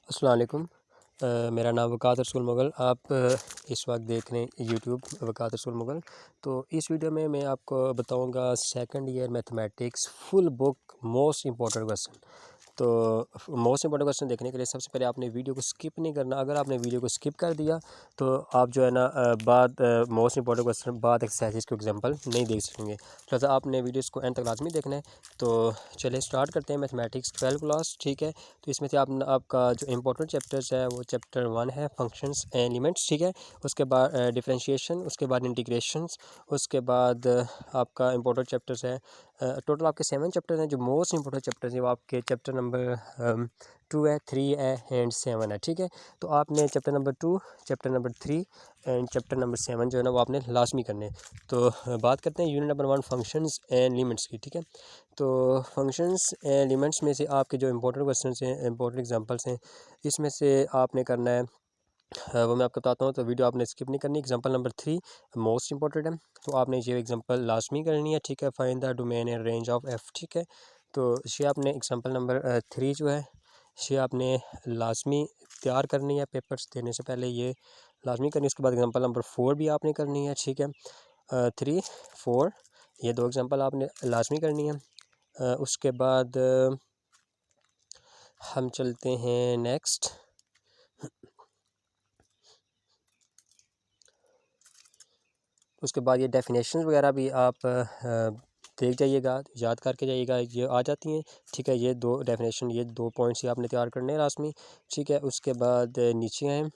अस्सलाम वालेकुम। मेरा नाम वक़ात रसूल मुग़ल। आप इस वक्त देख रहे हैं यूट्यूब वक़ात रसूल मुग़ल। तो इस वीडियो में मैं आपको बताऊंगा second year mathematics full book most important question. तो मोस्ट इंपॉर्टेंट क्वेश्चन देखने के लिए सबसे पहले आपने वीडियो को स्किप नहीं करना। अगर आपने वीडियो को स्किप कर दिया तो आप जो है ना बाद मोस्ट इंपॉर्टेंट क्वेश्चन बाद एक्सरसाइज को एग्जांपल नहीं देख सकेंगे। तो आपने वीडियोस को एंड तक लाजमी देखना है। तो चलिए स्टार्ट करते हैं मैथमेटिक्स 12 क्लास। ठीक है, तो इसमें से आपका जो इंपॉर्टेंट चैप्टर्स है वो चैप्टर 1 है फंक्शंस एंड एलिमेंट्स। ठीक है, उसके बाद डिफरेंशिएशन, उसके बाद इंटीग्रेशंस, उसके बाद आपका इंपॉर्टेंट चैप्टर्स है टोटल आपके 7 चैप्टर्स हैं। जो मोस्ट इंपॉर्टेंट चैप्टर्स हैं वो आपके चैप्टर नंबर 2 है, 3 है एंड 7 है। ठीक है, तो आपने chapter number 2, chapter number 3 and chapter number 7 जो है ना वो आपने लाजमी करने। तो बात करते हैं unit number 1 functions and limits की। ठीक है, तो फंक्शंस एंड लिमिट्स में से आपके जो इंपॉर्टेंट क्वेश्चंस हैं, इंपॉर्टेंट एग्जांपल्स हैं, इसमें से आपने करना है वो मैं आपको बताता हूँ। तो वीडियो आपने स्किप नहीं करनी। एग्जांपल नंबर 3 मोस्ट इंपॉर्टेंट है, तो आपने ये एग्जांपल लाजमी करनी है। ठीक है, find the domain and range of F. ठीक है, तो ये आपने एग्जांपल नंबर 3 जो है ये आपने लाजमी तैयार करनी है। पेपर्स देने से पहले ये लाजमी करनी है। उसके बाद एग्जांपल नंबर 4 भी आपने करनी है। ठीक है, 3, 4 ये 2 एग्जांपल आपने लाजमी करनी है। उसके बाद हम चलते हैं नेक्स्ट। उसके बाद ये डेफिनेशन वगैरह भी आप देख जाइएगा, याद करके जाइएगा, ये आ जाती हैं। ठीक है, ये 2 डेफिनेशन, ये 2 पॉइंट्स ही आपने तैयार करने हैं लाजमी। ठीक है, उसके बाद नीचे हैं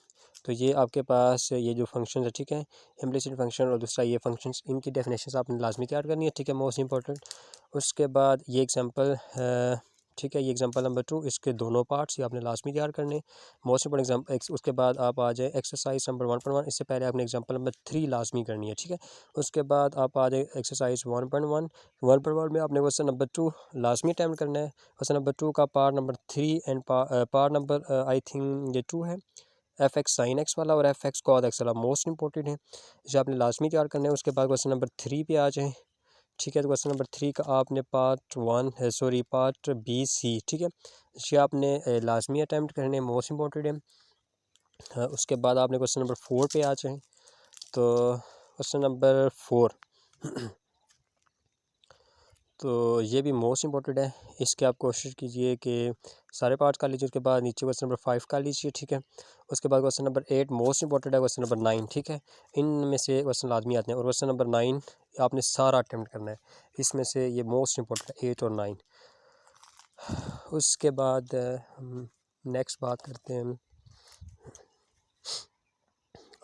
तो ये आपके पास ये जो फंक्शन है, ठीक है, इम्प्लिसिट फंक्शन और दूसरा ये फंक्शंस, इनकी डेफिनेशन आपने लाजमी तैयार करनी है। ठीक है, मोस्ट इंपॉर्टेंट। उसके बाद ये एग्जांपल, ठीक है, ये एग्जांपल नंबर 2, इसके दोनों पार्ट्स ये आपने लाजमी तैयार करने। Most important example. उसके बाद आप आ जाए एक्सरसाइज नंबर 1.1। इससे पहले आपने एग्जांपल नंबर 3 लाजमी करनी है। ठीक है, उसके बाद आप आ जाए एक्सरसाइज 1.1। 1.1 में आपने क्वेश्चन नंबर 2 लाजमी अटैम्प्ट करना है। क्वेश्चन नंबर 2 का part number 3 and part number I think ये 2 है, एफ एक्स साइन एक्स वाला और एफ एक्स कॉद एक्स वाला मोस्ट इंपॉर्टेंट है, इसे आपने लाजमी तैयार करना है। उसके बाद क्वेश्चन नंबर 3 पे आ जाएँ। ठीक है, तो क्वेश्चन नंबर 3 का आपने पार्ट बी सी, ठीक है, इसे आपने लाजमी अटैम्प्ट करने, मोस्ट इंपॉर्टेंट है। उसके बाद आपने क्वेश्चन नंबर 4 पे आ जाएँ। तो क्वेश्चन नंबर 4 तो ये भी मोस्ट इंपॉर्टेंट है। इसके आप कोशिश कीजिए कि सारे पार्ट्स कर लीजिए। उसके बाद नीचे क्वेश्चन नंबर 5 कर लीजिए। ठीक है, उसके बाद क्वेश्चन नंबर 8 मोस्ट इंपॉर्टेंट है। क्वेश्चन नंबर 9, ठीक है, इनमें से क्वेश्चन लाजमी आते हैं। और क्वेश्चन नंबर 9 आपने सारा अटैम्प्ट करना है, इसमें से ये मोस्ट इंपॉर्टेंट है 8 और 9। उसके बाद हम नेक्स्ट बात करते हैं।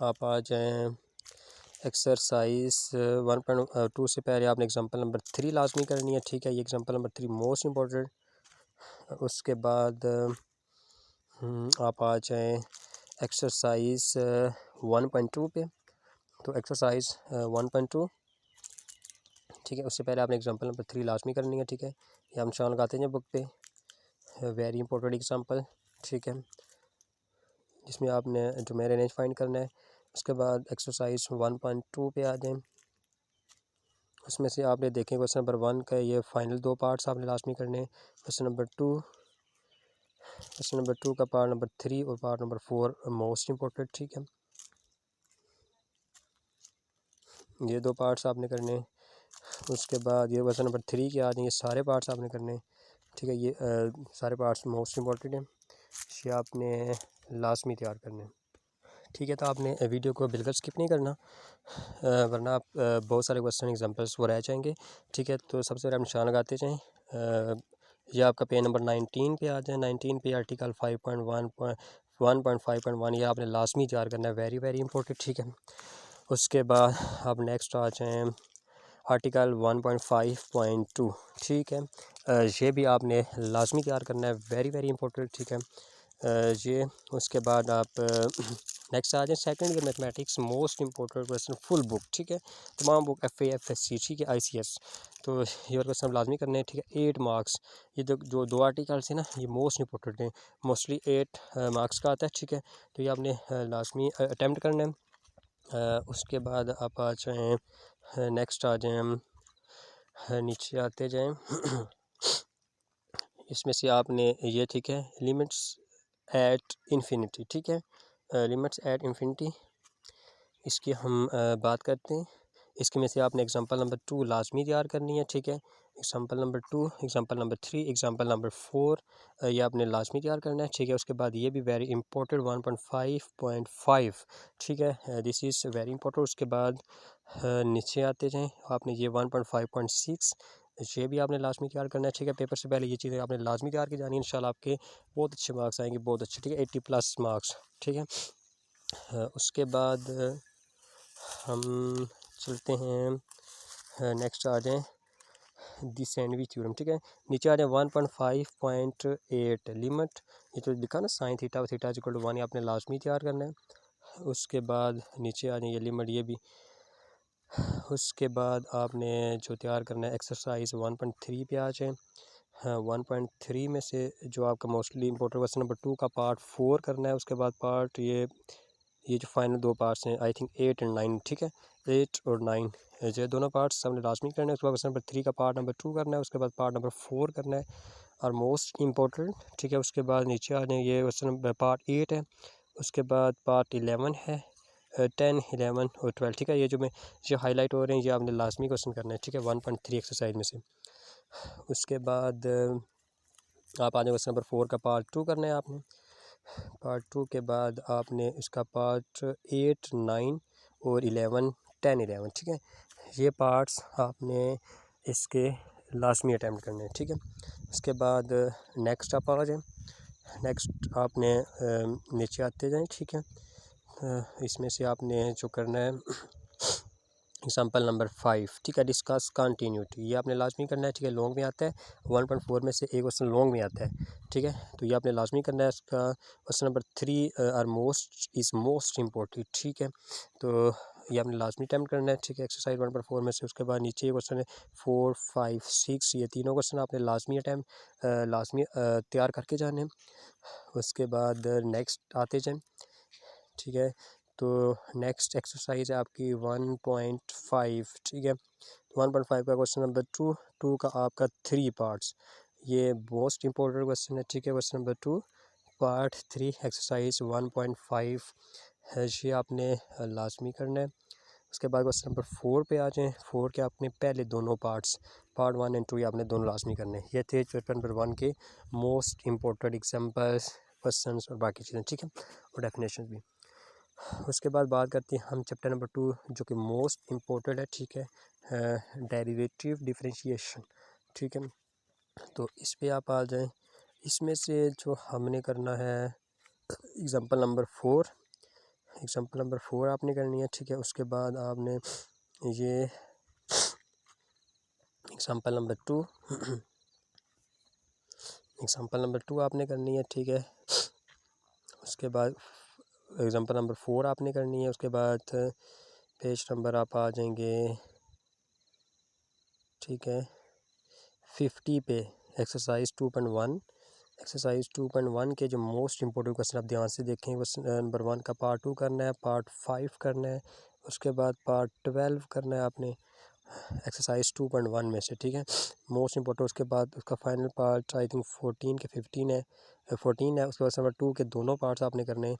आप आ जाएँ एक्सरसाइज 1.2 से पहले आपने एग्जांपल नंबर 3 लाजमी करनी है। ठीक है, ये एग्जांपल नंबर 3 मोस्ट इंपॉर्टेंट। उसके बाद आप आ जाएँ एक्सरसाइज 1.2 पे। तो एक्सरसाइज 1.2, ठीक है, उससे पहले आपने एग्जांपल नंबर 3 लाजमी करनी है। ठीक है, ये हम निशान लगाते हैं बुक पे, वेरी इंपॉर्टेंट एग्जांपल। ठीक है, जिसमें आपने जो मेरे रेंज फाइंड करना है। उसके बाद एक्सरसाइज 1.2 पे आ जाएँ। उसमें से आपने देखें क्वेश्चन नंबर 1 का ये फाइनल 2 पार्ट्स आपने लाजमी करने हैं। क्वेश्चन नंबर 2 का पार्ट नंबर 3 और पार्ट नंबर 4 मोस्ट इंपॉर्टेंट। ठीक है, ये 2 पार्ट्स आपने करने हैं। उसके बाद ये क्वेश्चन नंबर 3 के आ जाएंगे, सारे पार्ट्स आपने करने हैं। ठीक है, ये सारे पार्ट्स मोस्ट इंपॉर्टेंट हैं, ये आपने लाजमी तैयार करने हैं। ठीक है, तो आपने वीडियो को बिल्कुल स्किप नहीं करना, वरना आप बहुत सारे क्वेश्चन एग्जांपल्स वो रह जाएंगे। ठीक है, तो सबसे पहले आप निशान लगाते जाएँ। ये आपका पेज नंबर 19 पे आ जाए। 19 पे आर्टिकल 1.5.1 ये आपने लाजमी तैयार करना है, वेरी वेरी इंपॉर्टेंट। ठीक है, उसके बाद आप नेक्स्ट आ जाएँ आर्टिकल 1.5.2। ठीक है, ये भी आपने लाजमी तैयार करना है, वेरी वेरी इंपॉर्टेंट। ठीक है, ये उसके बाद आप नेक्स्ट आ जाए second year mathematics most important question full book. ठीक है, तमाम बुक FA FSC, ठीक है, ICS, तो ये और क्वेश्चन लाजमी करने हैं। ठीक है, 8 मार्क्स, ये जो 2 आर्टिकल्स हैं ना ये मोस्ट इंपॉर्टेंट हैं, मोस्टली 8 मार्क्स का आता है। ठीक है, तो ये आपने लाजमी अटैम्प्ट करना है। उसके बाद आप आ जाएँ नेक्स्ट आ जाएँ हम नीचे आते जाएँ। इसमें से आपने ये, ठीक है, एलिमेंट्स एट इन्फिनिटी, ठीक है, लिमिट्स एट इन्फिनिटी, इसकी हम बात करते हैं। इसके में से आपने एग्जांपल नंबर 2 लाजमी तैयार करनी है, ठीक है। Example number 2, example number 3, example number 4 ये आपने लाजमी तैयार करना है, ठीक है। उसके बाद ये भी वेरी इंपॉर्टेंट 1.5.5, ठीक है, दिस इज़ वेरी इंपॉर्टेंट। उसके बाद नीचे आते जाएँ, आपने ये 1.5.6 ये भी आपने लाजमी तैयार करना है, ठीक है। पेपर से पहले ये चीज़ें आपने लाजमी तैयार की जानी है, इंशाल्लाह आपके बहुत अच्छे मार्क्स आएंगे, बहुत अच्छे, ठीक है, 80+ मार्क्स, ठीक है। उसके बाद हम चलते हैं, नेक्स्ट आ जाएँ दी सैंडविच थ्योरम, ठीक है। नीचे आ जाए 1.5.8 लिमिट, ये जो लिखा ना sine theta theta equal to 1, ये आपने लाजमी तैयार करना है। उसके बाद नीचे आ जाए ये लिमिट, ये भी। उसके बाद आपने जो तैयार करना है एक्सरसाइज 1.3 पे आ जाए। हाँ, 1.3 में से जो आपका मोस्टली इंपॉर्टेंट क्वेश्चन नंबर 2 का पार्ट 4 करना है। उसके बाद पार्ट ये जो फाइनल 2 पार्ट्स हैं, आई थिंक 8 एंड 9, ठीक है, 8 और 9 ये दोनों पार्ट्स हमने लाजमी करने हैं। उसके बाद क्वेश्चन नंबर 3 का पार्ट नंबर 2 करना है। उसके बाद पार्ट नंबर 4 करना है और मोस्ट इंपॉर्टेंट, ठीक है। उसके बाद नीचे आ जाए, ये क्वेश्चन नंबर पार्ट 8 है। उसके बाद पार्ट 11 है, 10, 11 और 12, ठीक है। ये जो हाईलाइट हो रहे हैं ये आपने लाजमी क्वेश्चन करना है, ठीक है, 1.3 एक्सरसाइज में से। उसके बाद आप आ जाए क्वेश्चन नंबर 4 का पार्ट 2 करना है आपने। पार्ट 2 के बाद आपने इसका पार्ट 8, 9 और 11, 10, 11, ठीक है। ये पार्ट्स आपने इसके लाजमी अटैम्प्ट करने हैं, ठीक है। उसके बाद नेक्स्ट आप आ जाएँ। नेक्स्ट आपने नीचे आते जाएँ, ठीक है। इसमें से आपने जो करना है एग्जाम्पल नंबर 5, ठीक है, डिस्कस कंटिन्यूटी, ये आपने लाजमी करना है, ठीक है। लॉन्ग में आता है, 1.4 में से एक क्वेश्चन लॉन्ग में आता है, ठीक है, तो ये आपने लाजमी करना है। इसका question number 3 are most important, ठीक है, तो ये आपने लाजमी अटैम्प्ट करना है, ठीक है, एक्सरसाइज 1.4 में से। उसके बाद नीचे ये क्वेश्चन है 4, 5, 6, ये तीनों क्वेश्चन आपने लाजमी तैयार करके जाने हैं। उसके बाद नेक्स्ट आते जाएँ, ठीक है। तो नेक्स्ट एक्सरसाइज है आपकी 1.5, ठीक है। 1.5 का क्वेश्चन नंबर 2 का आपका 3 पार्ट्स, ये मोस्ट इंपॉर्टेंट क्वेश्चन है, ठीक है। क्वेश्चन नंबर 2 पार्ट 3 एक्सरसाइज 1.5 है, ये आपने लाजमी करना है। उसके बाद क्वेश्चन नंबर 4 पे आ जाएँ। 4 के आपने पहले दोनों पार्ट्स, पार्ट 1 एंड 2, ये आपने दोनों लाजमी करने हैं। ये थे चैप्टर नंबर 1 के मोस्ट इंपॉर्टेंट एग्जाम्पल्स, क्वेश्चन और बाकी चीज़ें, ठीक है, और डेफिनेशन भी। उसके बाद बात करते हैं हम चैप्टर नंबर 2 जो कि मोस्ट इम्पोर्टेंट है, ठीक है, डेरिवेटिव डिफरेंशिएशन, ठीक है। तो इस पे आप आ जाएं। इसमें से जो हमने करना है एग्जांपल नंबर 4, एग्जांपल नंबर 4 आपने करनी है, ठीक है। उसके बाद आपने ये एग्जांपल नंबर 2 एग्जांपल नंबर 2 आपने करनी है, ठीक है। उसके बाद एग्जांपल नंबर 4 आपने करनी है। उसके बाद पेज नंबर आप आ जाएंगे, ठीक है, 50 पे एक्सरसाइज 2.1। एक्सरसाइज 2.1 के जो मोस्ट इंपॉर्टेंट क्वेश्चन आप ध्यान से देखें, क्वेश्चन नंबर 1 का पार्ट 2 करना है, पार्ट 5 करना है, उसके बाद पार्ट 12 करना है आपने एक्सरसाइज 2.1 में से, ठीक है, मोस्ट इंपॉर्टेंट। उसके बाद उसका फाइनल पार्ट आई थिंक 14 के 15 है, 14 है। उसके बाद नंबर 2 के दोनों पार्ट्स आपने करने हैं,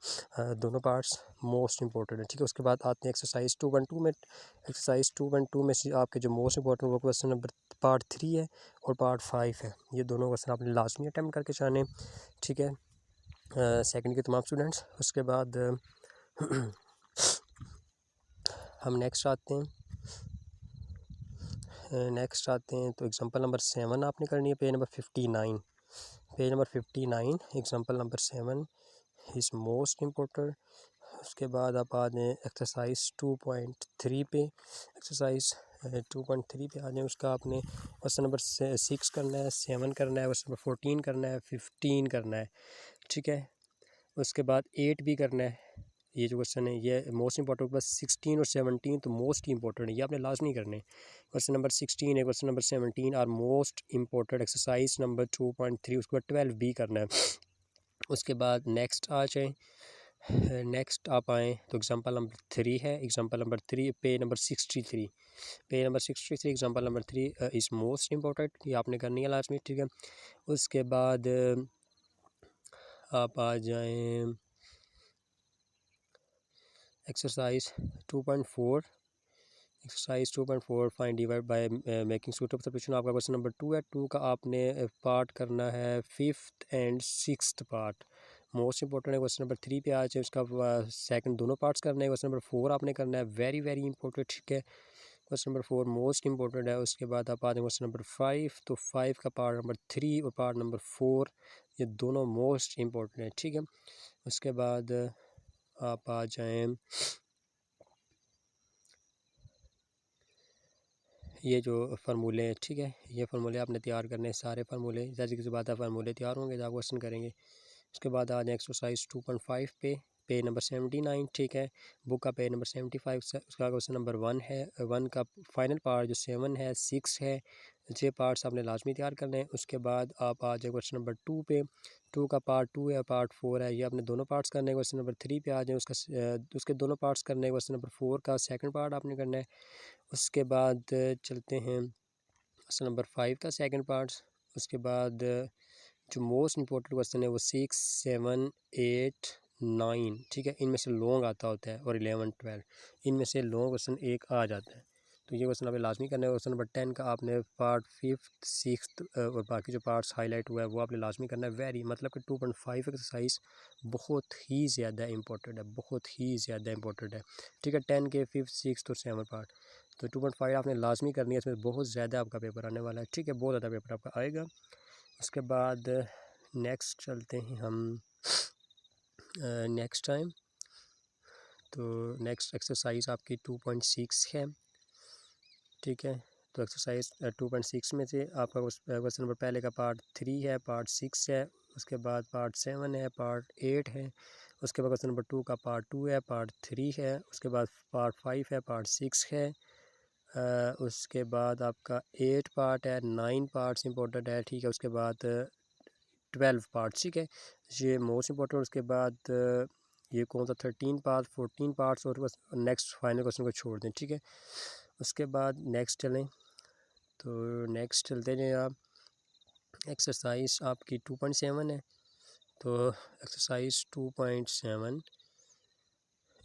दोनों पार्ट्स मोस्ट इंपॉर्टेंट है, ठीक है। उसके बाद आते हैं एक्सरसाइज 2.2 में। एक्सरसाइज 2.2 में से आपके जो मोस्ट इंपॉर्टेंट वो क्वेश्चन नंबर पार्ट 3 है और पार्ट 5 है, ये दोनों क्वेश्चन आपने लाजमी अटैम्प्ट करके जाने, ठीक है, सेकंड के तमाम स्टूडेंट्स। उसके बाद हम नेक्स्ट आते हैं, तो एग्जांपल नंबर 7 आपने करनी है, page number 59, page number 59, example number 7 is most important. उसके बाद आप आ जाएँ एक्सरसाइज 2.3 पे, एक्सरसाइज 2.3 पे आ जाएँ। उसका आपने क्वेश्चन नंबर 6 करना है, 7 करना है, क्वेश्चन नंबर 14 करना है, 15 करना है, ठीक है। उसके बाद 8 भी करना है। ये जो क्वेश्चन है ये मोस्ट इंपॉर्टेंट, बस 16 और 17 तो मोस्ट इंपॉर्टेंट है, ये आपने लाजमी करने हैं। क्वेश्चन नंबर 16 है, question number 17 are most important. Exercise number 2.3, उसके बाद 12 भी करना है। उसके बाद नेक्स्ट आ जाए, नेक्स्ट आप आएँ तो एग्जांपल नंबर 3 है, example number 3 page number 63, page number 63 example number 3 is most important, ये आपने करनी है लाजमी, ठीक है। उसके बाद आप आ जाएं exercise 2.4। Exercise 2.4 find divide by making suitable substitution. आपका क्वेश्चन नंबर 2 है। 2 का आपने पार्ट करना है 5th and 6th part. Most important है। क्वेश्चन नंबर 3 पे आ जाए, उसका सेकंड दोनों पार्ट्स करने हैं। क्वेश्चन नंबर 4 आपने करना है, वेरी वेरी इंपॉर्टेंट, ठीक है। क्वेश्चन नंबर 4 मोस्ट इंपॉर्टेंट है। उसके बाद आप आ जाए क्वेश्चन नंबर 5, तो 5 का पार्ट नंबर 3 और पार्ट नंबर 4 ये दोनों मोस्ट इंपॉर्टेंट है, ठीक है। उसके बाद आप आ जाएँ ये जो फार्मूले हैं, ठीक है, ये फार्मूले आपने तैयार करने हैं, सारे फार्मूले। जैसे किसी बात है फार्मूले तैयार होंगे तो आप क्वेश्चन करेंगे। उसके बाद आ जाए एक्सरसाइज 2.5 पे, पेज नंबर 79, ठीक है। बुक का पेज नंबर 75, उसका क्वेश्चन नंबर 1 है। 1 का फाइनल पार्ट जो 7 है, 6 है, ये पार्ट्स आपने लाजमी तैयार करने हैं। उसके बाद आप आ जाए क्वेश्चन नंबर 2 पे। 2 का पार्ट 2 है, पार्ट 4 है, ये आपने दोनों पार्ट्स करने हैं। क्वेश्चन नंबर 3 पे आ जाए, उसके दोनों पार्ट्स करने हैं। क्वेश्चन नंबर 4 का सेकंड पार्ट आपने करना है। उसके बाद चलते हैं क्वेश्चन नंबर 5 का सेकंड पार्ट्स। उसके बाद जो मोस्ट इंपॉर्टेंट क्वेश्चन है वो 6, 7, 8, 9, ठीक है, इनमें से लॉन्ग आता होता है, और 11, 12 इनमें से लॉन्ग क्वेश्चन एक आ जाता है। तो ये क्वेश्चन आपने लाजमी करना है। क्वेश्चन नंबर 10 का आपने पार्ट 5th, 6th और बाकी जो पार्ट्स हाईलाइट हुआ है वो आपने लाजमी करना है। वेरी मतलब कि 2.5 एक्सरसाइज बहुत ही ज़्यादा इंपॉर्टेंट है, बहुत ही ज़्यादा इंपॉर्टेंट है, ठीक है। 10 के 5th, 6th और 7 पार्ट, तो 2.5 आपने लाजमी करनी है। इसमें बहुत ज़्यादा आपका पेपर आने वाला है, ठीक है, बहुत ज़्यादा पेपर आपका आएगा। उसके बाद नेक्स्ट चलते हैं हम नेक्स्ट टाइम। तो नेक्स्ट एक्सरसाइज आपकी 2.6 है, ठीक है। तो एक्सरसाइज 2.6 में से आपका क्वेश्चन नंबर पहले का पार्ट 3 है, पार्ट 6 है, उसके बाद पार्ट 7 है, पार्ट 8 है, उसके बाद क्वेश्चन नंबर 2 का पार्ट 2 है, पार्ट 3 है, उसके बाद पार्ट 5 है, पार्ट 6 है, उसके बाद आपका 8 पार्ट है, 9 पार्ट्स इंपॉर्टेंट है, ठीक है। उसके बाद 12 पार्ट्स, ठीक है, ये मोस्ट इंपॉर्टेंट। उसके बाद ये कौन सा 13 पार्ट, 14 पार्ट्स, और बस नेक्स्ट फाइनल क्वेश्चन को छोड़ दें, ठीक है। उसके बाद नेक्स्ट चलें, तो नेक्स्ट चलते हैं आप। एक्सरसाइज आपकी 2.7 है। तो एक्सरसाइज 2.7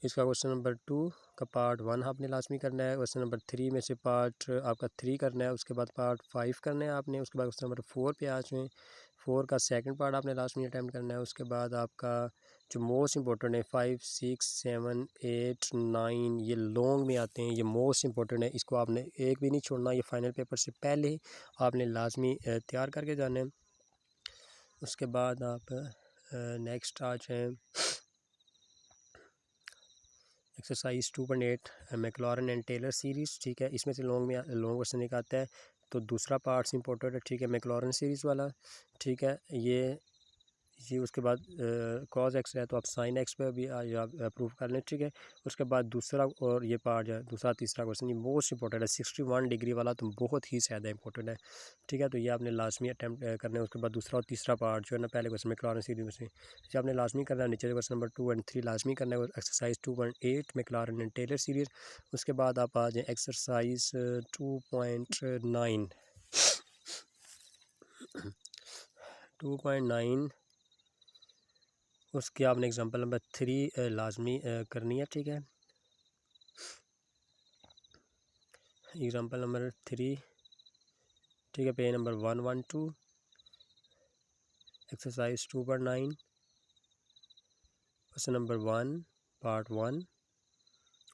इसका क्वेश्चन नंबर 2 का पार्ट 1 आपने लाजमी करना है। क्वेश्चन नंबर 3 में से पार्ट आपका 3 करना है। उसके बाद पार्ट 5 करना है आपने। उसके बाद क्वेश्चन नंबर 4 पे आ जाएँ, 4 का सेकंड पार्ट आपने लाजमी अटैम्प्ट करना है। उसके बाद आपका जो मोस्ट इंपॉर्टेंट है 5, 6, 7, 8, 9 ये लॉन्ग में आते हैं, ये मोस्ट इंपॉर्टेंट है, इसको आपने एक भी नहीं छोड़ना। ये फाइनल पेपर से पहले ही आपने लाजमी तैयार करके जाना है। उसके बाद आप नेक्स्ट आ जाएँ exercise 2.8 Maclaurin and Taylor series, ठीक है। इसमें से लॉन्ग क्वेश्चन एक आता है, तो दूसरा पार्ट्स इंपॉर्टेंट है, ठीक है, मैक्लॉरन सीरीज़ वाला, ठीक है। ये उसके बाद कॉज एक्स है तो आप साइन एक्स पे भी अप्रूव कर लें, ठीक है। उसके बाद दूसरा और ये पार्ट है, दूसरा तीसरा क्वेश्चन ये मोस्ट इंपॉर्टेंट है, 61 डिग्री वाला, तो बहुत ही ज़्यादा इंपॉर्टेंट है, ठीक है। तो ये आपने लाजमी अटैम्प्ट करना है। उसके बाद दूसरा और तीसरा पार्ट जो है ना, पहले क्वेश्चन में मैक्लॉरन सीरीज में से ये आपने लाजमी करना है। नीचे क्वेश्चन नंबर 2 और 3 लाजमी करना है। Exercise 2.8 Maclaurin and Taylor series. उसके बाद आप आ जाएँ एक्सरसाइज 2.9 2.9 उसकी आपने एग्जांपल नंबर 3 लाजमी करनी है, ठीक है। एग्जांपल नंबर 3, ठीक है, page number 112, exercise 2.9 question number 1 part 1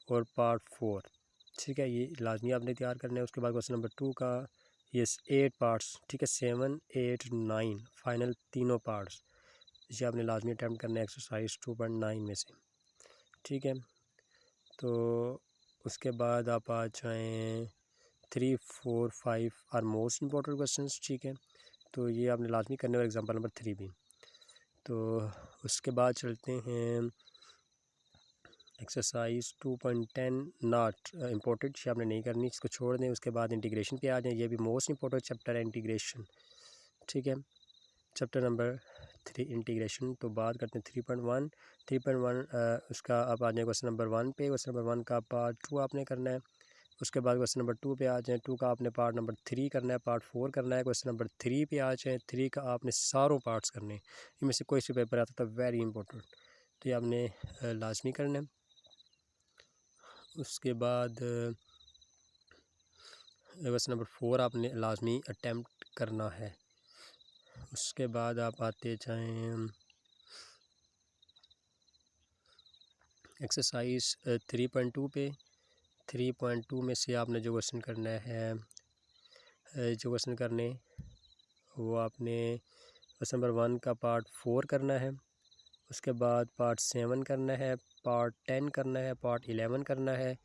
और पार्ट 4, ठीक है, ये लाजमी आपने तैयार करना है। उसके बाद क्वेश्चन नंबर 2 का ये 8 पार्ट्स, ठीक है, 7, 8, 9 फाइनल तीनों पार्ट्स ये आपने लाजमी अटैम्प्ट करना है एक्सरसाइज 2.9 में से, ठीक है। तो उसके बाद आप आ जाएँ 3, 4, 5 आर मोस्ट इंपॉर्टेंट क्वेश्चन, ठीक है। तो ये आपने लाजमी करने और एग्जांपल नंबर 3 भी। तो उसके बाद चलते हैं एक्सरसाइज 2.10 नॉट इम्पोर्टेंट, ये आपने नहीं करनी, इसको छोड़ दें। उसके बाद इंटीग्रेशन पे आ जाए, ये भी मोस्ट इंपॉर्टेंट चैप्टर है इंटीग्रेशन, ठीक है, चैप्टर नंबर 3 इंटीग्रेशन। तो बात करते हैं 3.1 उसका आप आ जाए क्वेश्चन नंबर 1 पे। क्वेश्चन नंबर 1 का पार्ट 2 आपने करना है। उसके बाद क्वेश्चन नंबर 2 पे आ जाएँ, 2 का आपने पार्ट नंबर 3 करना है, पार्ट 4 करना है। क्वेश्चन नंबर 3 पे आ जाएँ, 3 का आपने सारों पार्ट्स करने हैं। इनमें से कोई सी पेपर आता था वेरी इंपॉर्टेंट, तो ये आपने लाजमी करना है। उसके बाद क्वेश्चन नंबर 4 आपने लाजमी अटैम्प्ट करना है। उसके बाद आप आते जाएँ एक्सरसाइज 3.2 पे। 3.2 में से आपने जो क्वेश्चन करना है, जो क्वेश्चन करने वो आपने क्वेश्चन नंबर 1 का पार्ट 4 करना है। उसके बाद पार्ट 7 करना है, पार्ट 10 करना है, पार्ट 11 करना है।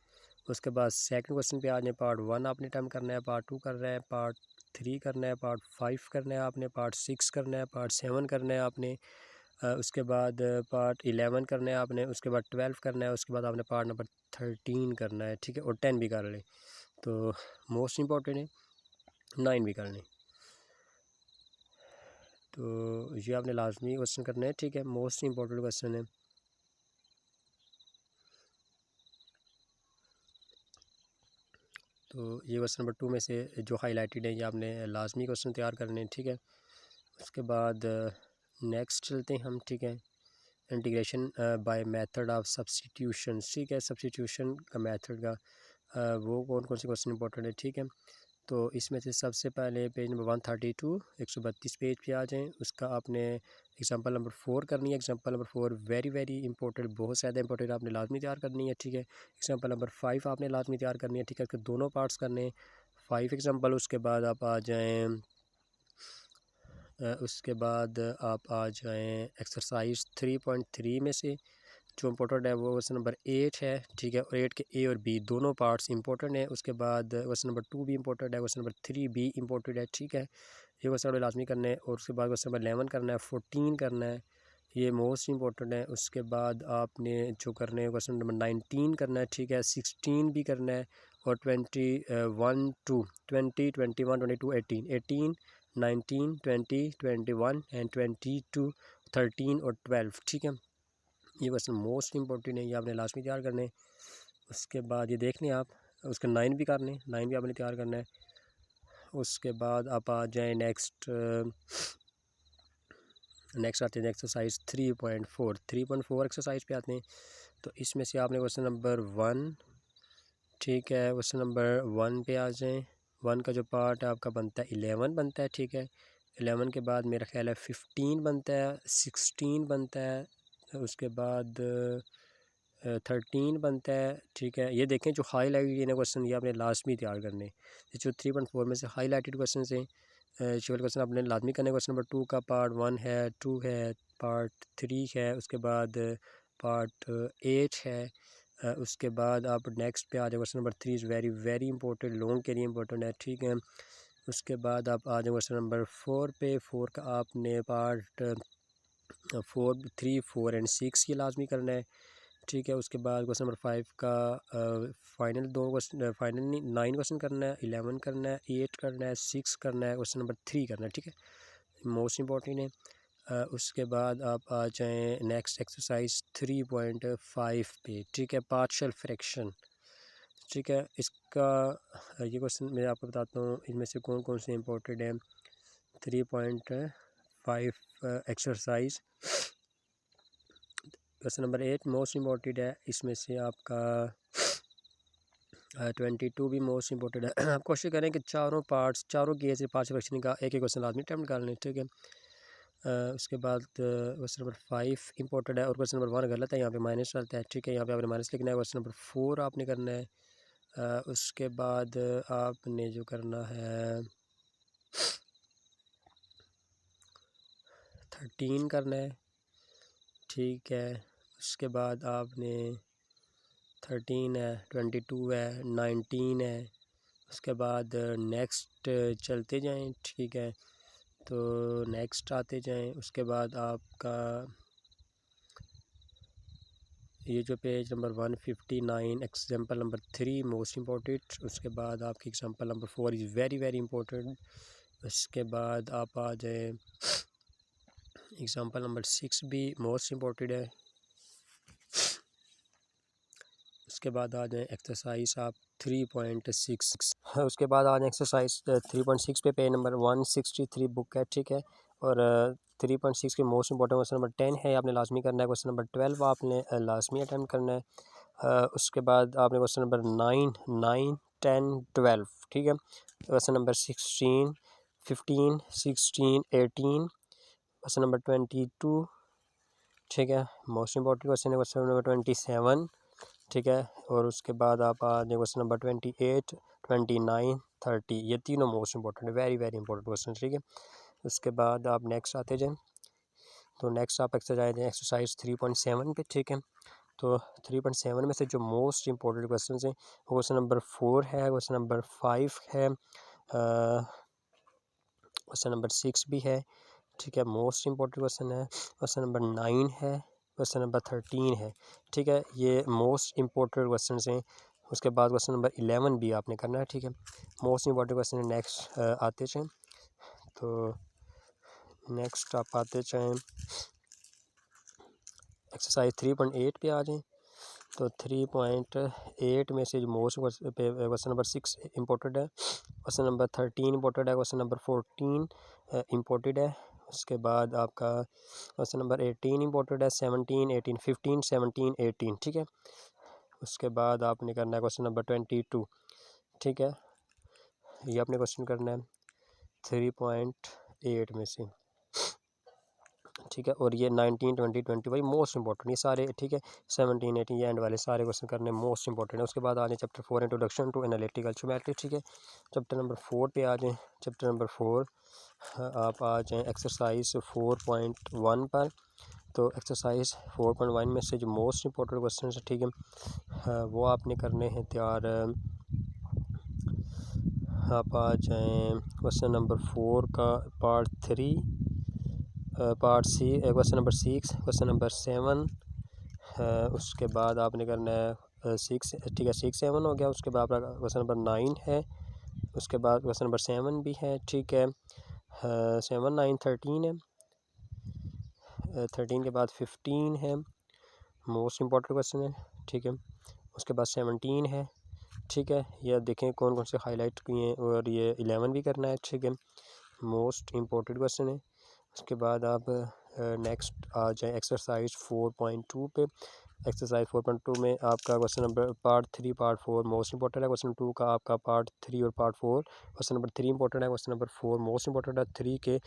उसके बाद सेकंड क्वेश्चन पे आ जाए, पार्ट 1 आपने अटैम्प्ट करना है, पार्ट 2 करना है, पार्ट 3 करना है, पार्ट 5 करना है आपने, पार्ट 6 करना है, पार्ट 7 करना है आपने। उसके बाद पार्ट 11 करना है आपने, उसके बाद 12 करना है, उसके बाद आपने पार्ट नंबर 13 करना है, ठीक है, और 10 भी कर लें तो मोस्ट इम्पॉर्टेंट है, 9 भी कर लें। तो ये आपने लाजमी क्वेश्चन करना है, ठीक है, मोस्ट इम्पॉर्टेंट क्वेश्चन है। तो ये क्वेश्चन नंबर 2 में से जो हाईलाइटेड है ये आपने लाजमी क्वेश्चन तैयार करने हैं, ठीक है। उसके बाद नेक्स्ट चलते हैं हम, ठीक है, integration by method of substitution, ठीक है, सब्स्टिट्यूशन का मेथड का वो कौन कौन से क्वेश्चन इंपॉर्टेंट है, ठीक है। तो इसमें से सबसे पहले पेज नंबर 132 132 पेज पे आ जाएं। उसका आपने एग्जांपल नंबर 4 करनी है। Example number 4 very very important, बहुत ज़्यादा इंपॉर्टेंट, आपने लाजमी तैयार करनी है, ठीक है। एग्जांपल नंबर 5 आपने लाजमी तैयार करनी है, ठीक है, इसके दोनों पार्ट्स करने हैं, 5 एग्जांपल। उसके बाद आप आ जाएँ उसके बाद आप आ जाएँ एक्सरसाइज 3.3 में से जो इम्पोर्टेंट है वो क्वेश्चन नंबर 8 है, ठीक है, और 8 के ए और बी दोनों पार्ट्स इंपॉर्टेंट है। उसके बाद क्वेश्चन नंबर 2 भी इंपॉर्टेंट है, क्वेश्चन नंबर 3 भी इंपॉर्टेंट है, ठीक है, ये क्वेश्चन नंबर लाजमी करना है। और उसके बाद क्वेश्चन नंबर 11 करना है, 14 करना है, ये मोस्ट इंपॉर्टेंट है। उसके बाद आपने जो करना है क्वेश्चन नंबर 19 करना है, ठीक है, 16 भी करना है, और 21 टू 20 21 22 18 18 19 20 21 एंड 22 13 और 12, ठीक है, ये क्वेश्चन मोस्ट इंपॉर्टेंट है, ये आपने लास्ट में तैयार करने हैं। उसके बाद ये देख लें आप, उसके 9 भी करने, 9 भी आपने तैयार करना है। उसके बाद आप आ जाएँ नेक्स्ट आते हैं एक्सरसाइज 3.4 3.4 एक्सरसाइज पे आते हैं। तो इसमें से आपने क्वेश्चन नंबर 1, ठीक है, क्वेश्चन नंबर 1 पे आ जाएँ। 1 का जो पार्ट है आपका बनता है 11 बनता है, ठीक है, 11 के बाद मेरा ख्याल है 15 बनता है, 16 बनता है, उसके बाद 13 बनता है, ठीक है। ये देखें जो हाईलाइटेड क्वेश्चन ये आपने लास्ट में तैयार करने, ये जो 3.4 में से हाईलाइटेड क्वेश्चन हैं, शेवल क्वेश्चन आपने लाजमी करने। क्वेश्चन नंबर 2 का पार्ट 1 है, 2 है, पार्ट 3 है, उसके बाद पार्ट 8 है। उसके बाद आप नेक्स्ट पे आ जाए, question number 3 is very very important, long के लिए इंपॉर्टेंट है, ठीक है। उसके बाद आप आ जाए क्वेश्चन नंबर 4 पे। 4 का आपने पार्ट 4 3 4 एंड 6 ये लाजमी करना है, ठीक है। उसके बाद क्वेश्चन नंबर 5 का फाइनल 2 क्वेश्चन, फाइनल नहीं 9 क्वेश्चन करना है, 11 करना है, 8 करना है, 6 करना है, क्वेश्चन नंबर 3 करना है, ठीक है, मोस्ट इंपॉर्टेंट है। उसके बाद आप आ जाएँ नेक्स्ट एक्सरसाइज 3.5 पे, ठीक है, पार्शियल फ्रैक्शन, ठीक है। इसका ये क्वेश्चन मैं आपको बताता हूँ इनमें से कौन कौन से इंपॉर्टेंट है। 3.5 exercise question number 8 most important है, इसमें से आपका 22 भी मोस्ट इंपॉर्टेंट है। आप कोशिश करें कि चारों पार्ट्स, चारों केस से पार्शियल फ्रैक्शन का एक एक क्वेश्चन आदमी अटैम्प्ट कर लें, ठीक है। उसके बाद क्वेश्चन नंबर 5 इंपॉर्टेंट है, और क्वेश्चन नंबर 1 गलत है, यहाँ पे माइनस चलता है, ठीक है, यहाँ पे आपने माइनस लिखना है। क्वेश्चन नंबर 4 आपने करना है। उसके बाद आपने जो करना है 13 करना है, ठीक है। उसके बाद आपने 13 है, 22 है, 19 है। उसके बाद नेक्स्ट चलते जाएं, ठीक है, तो नेक्स्ट आते जाएं। उसके बाद आपका ये जो page number 159 example number 3 most important. उसके बाद आपकी example number 4 is very very important. उसके बाद आप आ जाएँ एग्जाम्पल नंबर 6 भी मोस्ट इम्पॉर्टेंट है। उसके बाद आ जाए एक्सरसाइज आप 3.6। उसके बाद आ जाए एक्सरसाइज 3.6 पे पेज नंबर 163 बुक है, ठीक है। और 3.6 के मोस्ट इंपॉर्टेंट क्वेश्चन नंबर 10 है, आपने लाजमी करना है। क्वेश्चन नंबर 12 आपने लाजमी अटैम्प्ट करना है। उसके बाद आपने क्वेश्चन नंबर 9, 10, 12, ठीक है। क्वेश्चन नंबर 16, 15, 16, 18, क्वेश्चन नंबर 22, ठीक है। मोस्ट इंपॉर्टेंट क्वेश्चन है क्वेश्चन नंबर 27, ठीक है। और उसके बाद आप आ जाए क्वेश्चन नंबर 28, 29, 30, ये तीनों मोस्ट इंपॉर्टेंट है, वेरी वेरी इंपॉर्टेंट क्वेश्चन, ठीक है। उसके बाद आप नेक्स्ट आते जाएँ, तो नेक्स्ट आप एक्सरसाइज 3.7 पे, ठीक है। तो 3.7 में से जो मोस्ट इंपॉर्टेंट क्वेश्चन हैं क्वेश्चन नंबर 4 है, क्वेश्चन नंबर 5 है, क्वेश्चन नंबर 6 भी है, ठीक है। मोस्ट इंपॉर्टेंट क्वेश्चन है क्वेश्चन नंबर 9 है, क्वेश्चन नंबर 13 है, ठीक है। ये मोस्ट इंपॉर्टेंट क्वेश्चन हैं। उसके बाद क्वेश्चन नंबर 11 भी आपने करना है, ठीक है। मोस्ट इंपॉर्टेंट क्वेश्चन नेक्स्ट आते जाएँ, तो नेक्स्ट आप आते जाएँ एक्सरसाइज 3.8 पे आ जाएँ। तो 3.8 में से जो मोस्ट क्वेश्चन नंबर 6 इम्पोर्टेड है, क्वेश्चन नंबर 13 इम्पोर्टेड है, क्वेश्चन नंबर 14 इम्पोर्टेड है। उसके बाद आपका क्वेश्चन नंबर 18 इम्पोर्टेड है, 17, 18, 15, 17, 18, ठीक है। उसके बाद आपने करना है क्वेश्चन नंबर 22, ठीक है। ये आपने क्वेश्चन करना है 3.8 में से, ठीक है। और ये 19, 20, 20 भाई मोस्ट इंपॉर्टेंट ये सारे, ठीक है। 17, 18 ये एंड वाले सारे क्वेश्चन करने मोस्ट इंपॉर्टेंट है। उसके बाद आ जाए chapter 4 introduction to analytical geometry, ठीक है। चैप्टर नंबर 4 पे आ जाएँ। चैप्टर नंबर 4 आप आ जाएँ एक्सरसाइज 4.1 पर। तो एक्सरसाइज 4.1 में से जो मोस्ट इंपॉर्टेंट क्वेश्चन है, ठीक है, वो आपने करने हैं तैयार। आप आ जाएँ क्वेश्चन नंबर 4 का part 3, part C, question number 6, question number 7, उसके बाद आपने करना है 6, ठीक है। 6, 7 हो गया। उसके बाद आपका क्वेश्चन नंबर 9 है, उसके बाद क्वेश्चन नंबर 7 भी है, ठीक है। 7, 9, 13 है, 13 के बाद 15 है, मोस्ट इंपॉर्टेंट क्वेश्चन है, ठीक है। उसके बाद 17 है, ठीक है। ये देखें कौन कौन से हाईलाइट किए हैं। और ये 11 भी करना है, ठीक है। मोस्ट इंपॉर्टेंट क्वेश्चन है। उसके बाद आप नेक्स्ट आ जाएँ एक्सरसाइज 4.2 पे। एक्सरसाइज 4.2 में आपका question number part 3, part 4 most important है। क्वेश्चन 2 का आपका पार्ट 3 और पार्ट 4। क्वेश्चन नंबर 3 इंपॉर्टेंट है, क्वेश्चन नंबर 4 मोस्ट इंपॉर्टेंट है। 3 के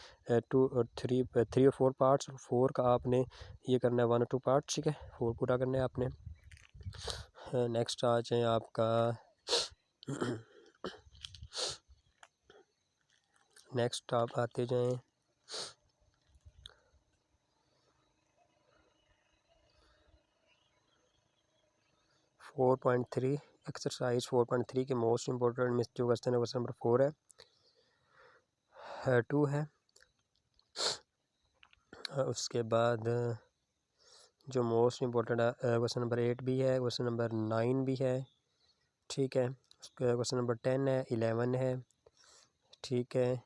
2 और 3 और 4 पार्ट्स। 4 का आपने ये करना है 1 और 2 पार्ट, ठीक है। 4 पूरा करना है आपने। नेक्स्ट आ जाए आपका नेक्स्ट आप आते जाएँ 4.3 एक्सरसाइज 4.3 के मोस्ट इंपॉर्टेंट में जो क्वेश्चन है क्वेश्चन नंबर 4 है, 2 है। उसके बाद जो मोस्ट इंपॉर्टेंट है क्वेश्चन नंबर 8 भी है, क्वेश्चन नंबर 9 भी है, ठीक है। क्वेश्चन नंबर 10 है, 11 है, ठीक है।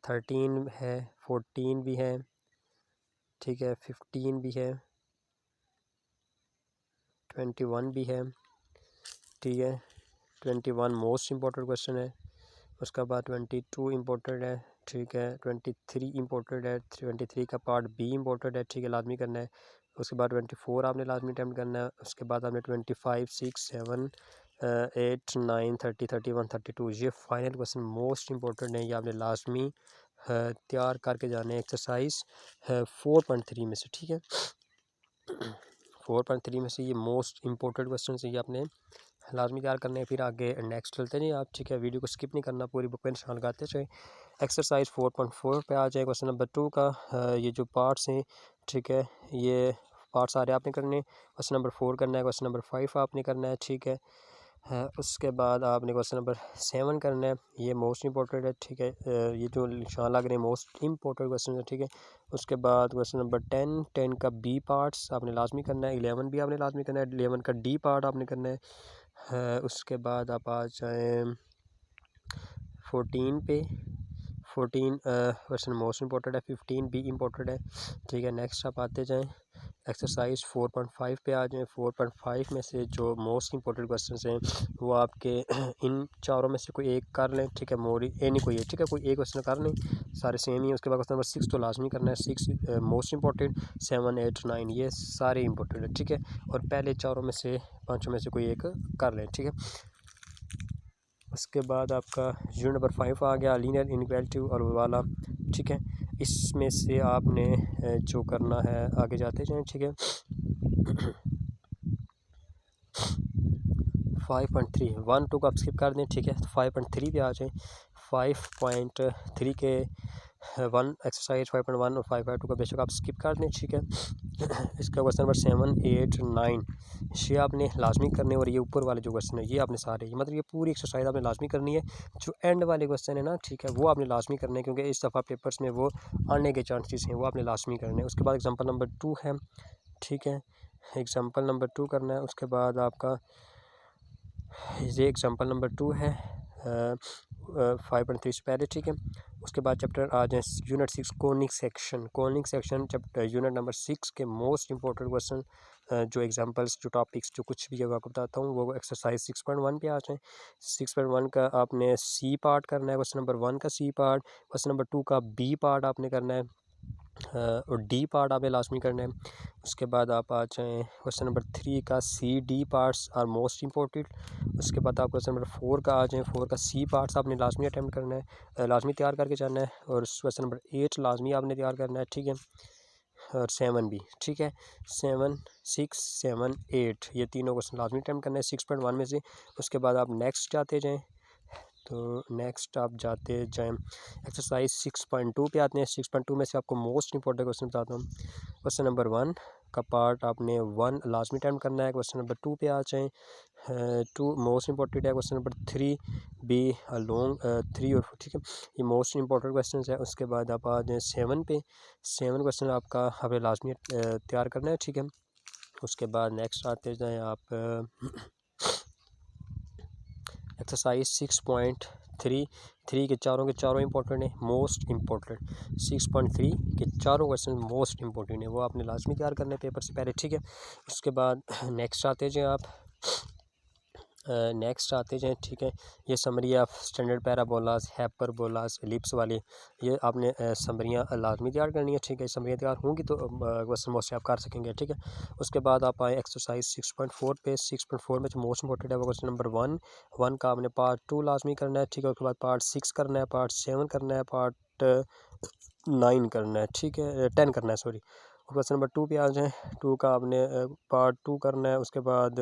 13 है, 14 भी है, ठीक है। 15 भी है, 21 भी है, ठीक है। 21 मोस्ट इंपॉर्टेंट क्वेश्चन है। उसका बाद 22 इम्पोर्टेंट है, ठीक है। 23 इम्पोर्टेंट है, 23 का पार्ट बी इम्पोर्टेंट है, ठीक है, लाजमी करना है। उसके बाद 24 आपने लाजमी अटैम्प्ट करना है। उसके बाद आपने 25, 6, 7, 8, 9, 30, 31, 32 ये फाइनल क्वेश्चन मोस्ट इंपॉर्टेंट है, ये आपने लाजमी तैयार करके जाने एक्सरसाइज 4.3 में से, ठीक है। 4.3 में से ये मोस्ट इंपॉर्टेंट क्वेश्चन है, ये आपने लाजमी तैयार करने हैं। फिर आगे नेक्स्ट चलते नहीं आप, ठीक है। वीडियो को स्किप नहीं करना, पूरी बुक पे निशान लगाते चाहिए। एक्सरसाइज 4.4 पे आ जाए क्वेश्चन नंबर 2 का ये जो पार्ट्स हैं, ठीक है, ये पार्ट सारे आपने करने। क्वेश्चन नंबर 4 करना है, क्वेश्चन नंबर 5 आपने करना है, ठीक है। उसके बाद आपने क्वेश्चन नंबर 7 करना है, ये मोस्ट इंपॉर्टेंट है, ठीक है। ये जो निशान लग रहे हैं मोस्ट इंपॉर्टेंट क्वेश्चन है, ठीक है। उसके बाद क्वेश्चन नंबर 10 का बी पार्ट्स आपने लाजमी करना है। 11 भी आपने लाजमी करना है, 11 का डी पार्ट आपने करना है। उसके बाद आप आ जाएँ 14 पे। 14 क्वेश्चन मोस्ट इंपॉर्टेंट है, 15 भी इम्पोर्टेंट है, ठीक है। नेक्स्ट आप आते जाएँ एक्सरसाइज 4.5 पे आ जाएँ। 4.5 में से जो मोस्ट इंपॉर्टेंट क्वेश्चंस हैं वो आपके इन चारों में से कोई एक कर लें, ठीक है। मोरी ए नहीं कोई है, ठीक है, कोई एक क्वेश्चन कर लें, सारे सेम ही है। उसके बाद क्वेश्चन नंबर 6 तो लाजमी करना है, 6 मोस्ट इंपॉर्टेंट, 7, 8, 9 ये सारे इंपॉर्टेंट है, ठीक है। और पहले चारों में से पाँचों में से कोई एक कर लें, ठीक है। उसके बाद आपका यूनिट नंबर 5 आ गया, लीनियर इनइक्वालिटी और वाला, ठीक है। इसमें से आपने जो करना है आगे जाते जाएं, ठीक है। 5.3 1 2 को आप स्किप कर दें, ठीक है। तो 5.3 पे आ जाएं। 5.3 के 1 एक्सरसाइज 5.1 और 5.2 का बेशक आप स्किप कर दें, ठीक है। इसका क्वेश्चन नंबर 7, 8, 9 ये आपने लाजमी करने, और ये ऊपर वाले जो क्वेश्चन है ये आपने सारे, मतलब ये पूरी एक्सरसाइज आपने लाजमी करनी है। जो एंड वाले क्वेश्चन है ना, ठीक है, वो आपने लाजमी करने हैं, क्योंकि इस दफ़ा पेपर्स में वो आने के चांसेस हैं, वो आपने लाजमी करने हैं। उसके बाद एग्जांपल नंबर 2 है, ठीक है। एग्जांपल नंबर 2 करना है। उसके बाद आपका ये एग्जांपल नंबर 2 है 5.3 से पहले, ठीक है। उसके बाद चैप्टर आ जाए unit 6 conic section. Conic section chapter unit number 6 के मोस्ट इंपॉर्टेंट क्वेश्चन, जो एग्जांपल्स, जो टॉपिक्स, जो कुछ भी है वो आपको बताता हूँ। वो एक्सरसाइज 6.1 पे आ जाए। 6.1 का आपने सी पार्ट करना है, क्वेश्चन नंबर 1 का सी पार्ट, क्वेश्चन नंबर 2 का बी पार्ट आपने करना है, और डी पार्ट आपने लाजमी करना है। उसके बाद आप आ जाएँ क्वेश्चन नंबर 3 का C D parts are most important. उसके बाद आप क्वेश्चन नंबर 4 का आ जाएँ, 4 का सी पार्ट्स आपने लाजमी अटैम्प्ट करना है, लाजमी तैयार करके जाना है। और क्वेश्चन नंबर 8 लाजमी आपने तैयार करना है, ठीक है। और 7 भी, ठीक है। 7, 6, 7, 8 ये तीनों क्वेश्चन लाजमी अटैम्प्ट करना है 6.1 में से। उसके बाद आप नेक्स्ट जाते जाएँ, तो नेक्स्ट आप जाते जाएँ एक्सरसाइज 6.2 पे आते हैं। 6.2 में से आपको मोस्ट इंपॉर्टेंट क्वेश्चन बताता हूँ। क्वेश्चन नंबर 1 का पार्ट आपने 1 लाजमी टाइम करना है। क्वेश्चन नंबर 2 पे आ जाएँ। 2 मोस्ट इंपॉर्टेंट है। क्वेश्चन नंबर 3 बी लॉन्ग 3 और 4, ठीक है, ये मोस्ट इंपॉर्टेंट क्वेश्चन है। उसके बाद आप आ जाएँ 7 पे। 7 क्वेश्चन आपका हमें लाजमी तैयार करना है, ठीक है। उसके बाद नेक्स्ट आते जाएँ आप एक्सरसाइज 6.3 के चारों इंपॉर्टेंट है, मोस्ट इंपॉर्टेंट। 6.3 के चारों क्वेश्चन मोस्ट इंपॉर्टेंट है, वो आपने लाजमी तैयार करने पेपर से पहले, ठीक है। उसके बाद नेक्स्ट आते जाएँ आप नेक्स्ट आते जाएँ, ठीक है। ये summary of standard parabolas, hyperbolas, ellipse वाले, ये आपने समरियाँ लाजमी तैयार करनी है, ठीक है। समरियाँ तैयार होंगी तो क्वेश्चन मोस्ट आप कर सकेंगे, ठीक है। उसके बाद आप आए एक्सरसाइज 6.4 पे। 6.4 में जो मोस्ट इंपॉर्टेंट है वो क्वेश्चन नंबर 1 का आपने पार्ट 2 लाजमी करना है, ठीक है। उसके बाद पार्ट 6 करना है, पार्ट 7 करना है, पार्ट 9 करना है, ठीक है, 10 करना है, सॉरी। क्वेश्चन नंबर 2 पे आ जाएँ। 2 का आपने पार्ट 2 करना है। उसके बाद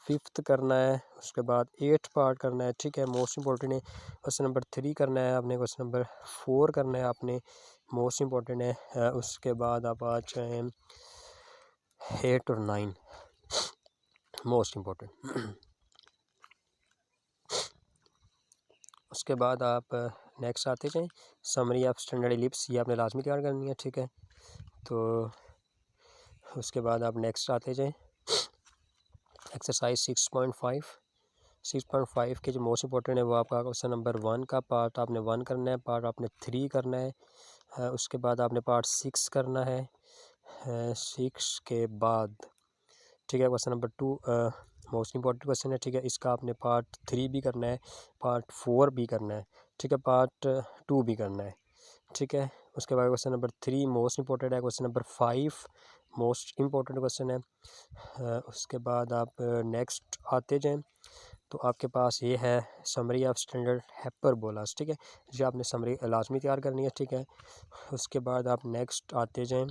5th करना है। उसके बाद 8th पार्ट करना है, ठीक है, मोस्ट इंपॉर्टेंट है। क्वेश्चन नंबर 3 करना है आपने। क्वेश्चन नंबर 4 करना है आपने, मोस्ट इंपॉर्टेंट है। उसके बाद आप आ जाएँ 8 और 9 मोस्ट इंपॉर्टेंट। उसके बाद आप नेक्स्ट आते जाएँ समरी ऑफ स्टैंडर्ड एलिप्स, ये आपने लाजमी तैयार करनी है, ठीक है। तो उसके बाद आप नेक्स्ट आते जाएँ एक्सरसाइज 6.5। 6.5 के जो मोस्ट इंपॉर्टेंट है वो आपका क्वेश्चन नंबर 1 का पार्ट आपने 1 करना है, पार्ट आपने 3 करना है। उसके बाद आपने पार्ट 6 करना है। 6 के बाद, ठीक है, question number 2 most important question है, ठीक है। इसका आपने पार्ट 3 भी करना है, पार्ट 4 भी करना है, ठीक है, पार्ट 2 भी करना है, ठीक है। उसके बाद क्वेश्चन नंबर 3 मोस्ट इंपॉर्टेंट है। Question number 5 most important question है। उसके बाद आप नेक्स्ट आते जाएँ, तो आपके पास ये है समरी ऑफ स्टैंडर्ड हाइपरबोलास, ठीक है, जो आपने समरी लाजमी तैयार करनी है, ठीक है। उसके बाद आप नेक्स्ट आते जाएँ।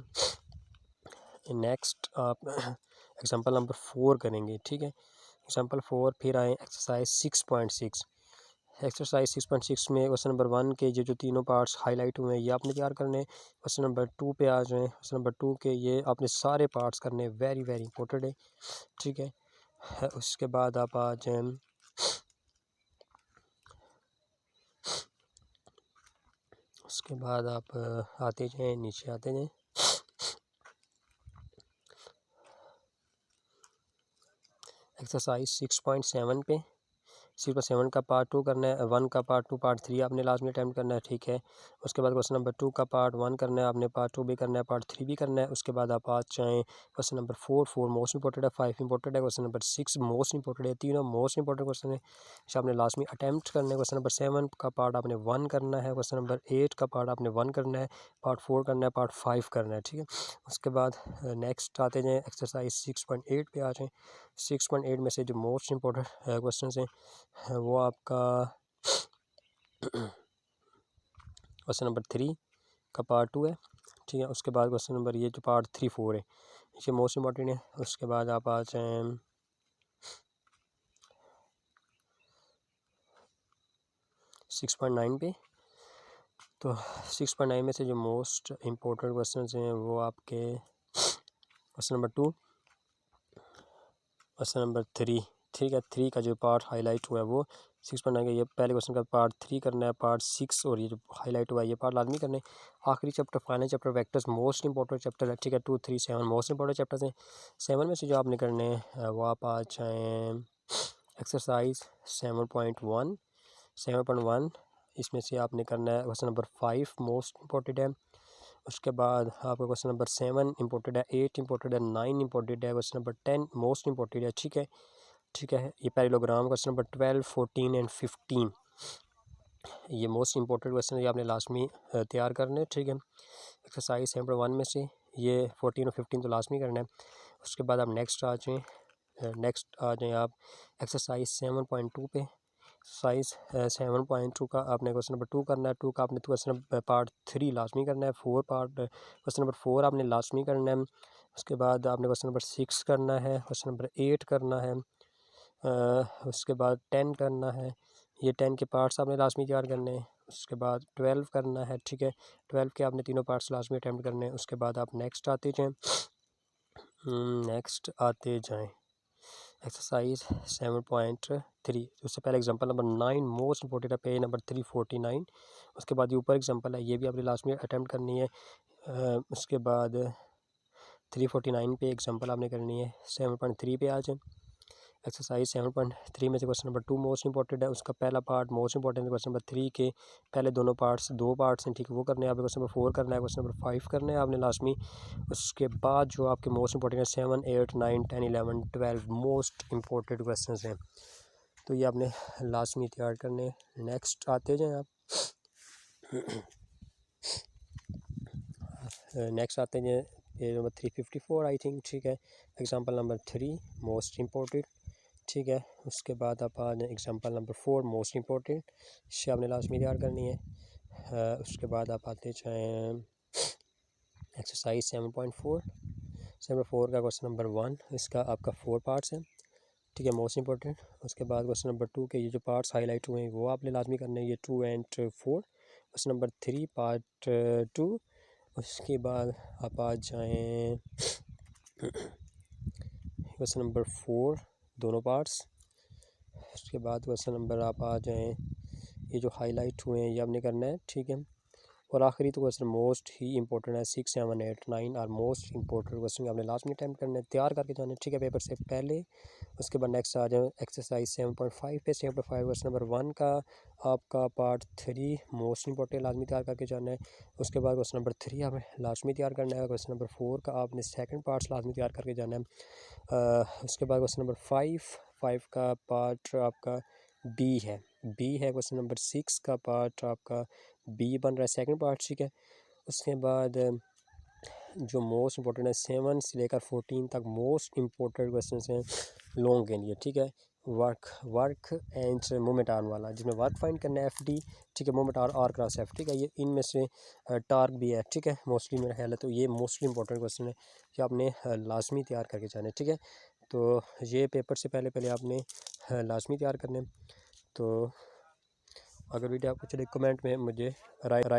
नेक्स्ट आप एग्जांपल नंबर 4 करेंगे, ठीक है। एग्जांपल 4 फिर आए एक्सरसाइज 6.6। एक्सरसाइज 6.6 में क्वेश्चन नंबर 1 के जो तीनों पार्ट्स हाईलाइट हुए हैं ये आपने तैयार करने हैं। क्वेश्चन नंबर 2 पे आ जाएँ। क्वेश्चन नंबर 2 के ये आपने सारे पार्ट्स करने, वेरी वेरी इंपॉर्टेंट है, ठीक है। उसके बाद आप आ जाएँ उसके बाद आप आते जाएँ, नीचे आते जाएँ। एक्सरसाइज 6.7 पे। 6/7 का पार्ट 2 करना है, 1 का पार्ट 2 पार्ट 3 आपने लाजमी अटैम्प्ट करना है, ठीक है। उसके बाद क्वेश्चन नंबर 2 का पार्ट 1 करना है आपने, पार्ट 2 भी करना है, पार्ट 3 भी करना है। उसके बाद आप आ जाएँ क्वेश्चन नंबर 4 मोस्ट इंपॉर्टेंट है, 5 इंपॉर्टेंट है, क्वेश्चन नंबर 6 मोस्ट इंपॉर्टेंट है, तीनों मोस्ट इंपॉर्टेंट क्वेश्चन है जो आपने लाजमी अटैम्प्ट करना है। क्वेश्चन नंबर 7 का पार्ट आपने 1 करना है, क्वेश्चन नंबर 8 का पार्ट आपने 1 करना है, पार्ट 4 करना है, पार्ट 5 करना है, ठीक है। उसके बाद नेक्स्ट आते जाएँ एक्सरसाइज 6.8 पे आ जाएँ। 6.8 में से जो मोस्ट इंपॉर्टेंट क्वेश्चन हैं वो आपका क्वेश्चन नंबर 3 का पार्ट 2 है, ठीक है। उसके बाद क्वेश्चन नंबर ये जो पार्ट 3, 4 है ये मोस्ट इंपॉर्टेंट है। उसके बाद आप आ जाएँ 6.9 पे। तो 6.9 में से जो मोस्ट इम्पोर्टेंट क्वेश्चन हैं वो आपके क्वेश्चन नंबर 2, क्वेश्चन नंबर 3, ठीक है। 3 का जो पार्ट हाईलाइट हुआ है वो 6.9 का, ये पहले क्वेश्चन का पार्ट 3 करना है, पार्ट 6 और ये जो हाईलाइट हुआ है ये पार्ट लाजमी करना है। आखिरी chapter final chapter vectors most important chapter है, ठीक है। 2, 3, 7 मोस्ट इंपॉर्टेंट चैप्टर्स हैं। 7 में से जो आपने करने हैं वो आप आ जाएँ एक्सरसाइज 7.1। 7.1 इसमें से आपने करना है क्वेश्चन नंबर 5 मोस्ट इंपॉर्टेंट है। उसके बाद आपका क्वेश्चन नंबर 7 इंपॉर्टेंट है, 8 इंपॉर्टेंट है, 9 इंपॉर्टेंट है, क्वेश्चन नंबर 10 मोस्ट इंपॉर्टेंट है, ठीक है, ठीक है। ये पैरेललोग्राम क्वेश्चन नंबर 12, 14 एंड 15 ये मोस्ट इंपॉर्टेंट क्वेश्चन है, ये आपने लाजमी तैयार करने हैं, ठीक है। एक्सरसाइज 7.1 में से ये 14 और 15 तो लाजमी करना है। उसके बाद आप नेक्स्ट आ जाएँ आप एक्सरसाइज 7.2 पे। एक्सरसाइज 7.2 का आपने क्वेश्चन नंबर 2 करना है, 2 का आपने क्वेश्चन पार्ट 3 लाजमी करना है, 4 पार्ट क्वेश्चन नंबर 4 आपने लाजमी करना है। उसके बाद आपने क्वेश्चन नंबर 6 करना है, क्वेश्चन नंबर 8 करना है, उसके बाद 10 करना है, ये 10 के पार्ट्स आपने लाजमी तैयार करने हैं। उसके बाद 12 करना है, ठीक है। 12 के आपने तीनों पार्ट्स लाजमी अटैम्प्ट करने हैं। उसके बाद आप नेक्स्ट आते जाएँ एक्सरसाइज 7.3। उससे पहले एग्जांपल नंबर 9 मोस्ट इंपॉर्टेंट है, पेज नंबर 349। उसके बाद ये ऊपर एग्जांपल है, ये भी आपने लाजमी अटैम्प्ट करनी है। उसके बाद 349 पे एग्जांपल आपने करनी है। 7.3 पे आ जाए एक्सरसाइज 7.3 में से क्वेश्चन नंबर 2 मोस्ट इंपॉर्टेंट है, उसका पहला पार्ट मोस्ट इंपॉर्टेंट है। क्वेश्चन नंबर 3 के पहले दोनों पार्ट्स 2 पार्ट्स हैं, ठीक है, वो करने हैं आपने। क्वेश्चन नंबर 4 करना है, क्वेश्चन नंबर 5 करना है आपने लाजमी। उसके बाद जो आपके मोस्ट इंपॉर्टेंट है 7, 8, 9, 10, 11, 12 मोस्ट इंपॉर्टेंट क्वेश्चन हैं, तो ये आपने लाजमी तैयार करने। नेक्स्ट आते जाएँ आप नेक्स्ट आते हैं पेज नंबर 354 आई थिंक, ठीक है। एग्जांपल नंबर 3 मोस्ट इंपॉर्टेंट, ठीक है। उसके बाद आप आ जाए एग्जांपल नंबर 4 मोस्ट इंपॉर्टेंट, इससे आपने लाजमी तैयार करनी है। उसके बाद आप आते जाएँ एक्सरसाइज 7.4 का क्वेश्चन नंबर 1, इसका आपका 4 पार्ट्स हैं, ठीक है, मोस्ट इंपॉर्टेंट। उसके बाद क्वेश्चन नंबर 2 के ये जो पार्ट्स हाईलाइट हुए हैं वो आपने लाजमी करने हैं, ये 2 एंड 4। Question number 3 part 2। उसके बाद आप आ जाएँ क्वेश्चन नंबर 4 दोनों पार्ट्स। उसके बाद क्वेश्चन नंबर आप आ जाएँ ये जो हाईलाइट हुए हैं ये आपने करना है, ठीक है। और आखिरी तो क्वेश्चन मोस्ट ही इंपॉर्टेंट है, 6, 7, 8, 9 और मोस्ट इंपॉर्टेंट क्वेश्चन आपने लास्ट में अटैम्प्ट करने तैयार करके जाने, ठीक है, पेपर से पहले। उसके बाद नेक्स्ट आ जाए एक्सरसाइज 7.5 पे। 7.5 क्वेश्चन नंबर 1 का आपका पार्ट 3 मोस्ट इंपॉर्टेंट लाजमी तैयार करके जाना है। उसके बाद क्वेश्चन नंबर 3 आपने लाजमी तैयार करना है। क्वेश्चन नंबर 4 का आपने सेकंड पार्ट्स लाजमी तैयार करके जाना है। उसके बाद क्वेश्चन नंबर 5 का पार्ट आपका बी है क्वेश्चन नंबर 6 का पार्ट आपका बी बन रहा है, सेकंड पार्ट, ठीक है। उसके बाद जो मोस्ट इंपॉर्टेंट है 7 से लेकर 14 तक मोस्ट इंपॉर्टेंट क्वेश्चन हैं लॉन्ग के लिए, ठीक है। वर्क एंड मोमेंट आर्म वाला, जिसमें वर्क फाइंड करना है FD, ठीक है, मोमेंट आर क्रॉस F, ठीक है। ये इनमें से टार्क भी है, ठीक है, मोस्टली मेरा ख्याल है। तो ये मोस्टली इंपॉर्टेंट क्वेश्चन है कि आपने लाजमी तैयार करके जाना है, ठीक है। तो ये पेपर से पहले आपने लाजमी तैयार करने। तो अगर वीडियो आपको चले कमेंट में मुझे राय